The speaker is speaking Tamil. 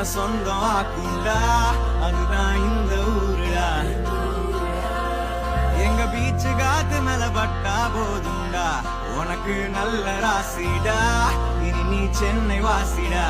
உன்னை சொந்தம் ஆக்குண்டா, அதுதான் இந்த ஊருடா. எங்க பீச்சு காத்து மேல பட்டா போதுண்டா, உனக்கு நல்ல ராசிடா, இனி நீ சென்னை வாசிடா.